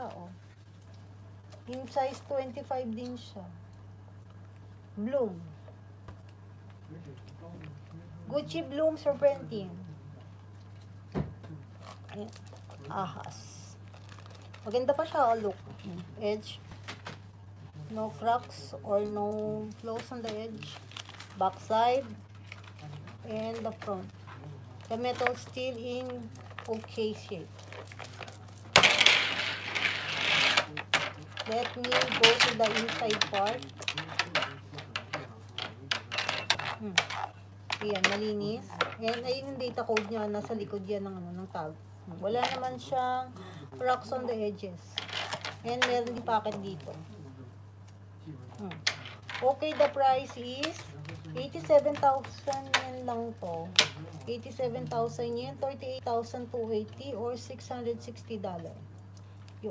siya, oh. Yung size 25 din siya. Bloom. Gucci Bloom Serpentine. Ayan. Ahas. Maganda pa siya, oh, look. Edge. No cracks or no flaws on the edge. Backside. And the front. The metal still in okay shape. Let me go to the inside part. Ayan, malinis. Ayan, ayun yung data code niya. Nasa likod yan ng tag. Wala naman siyang cracks on the edges. And meron din packet dito. Okay, the price is 87,000 yen lang to. 87,000 yen, 38,280 or $660.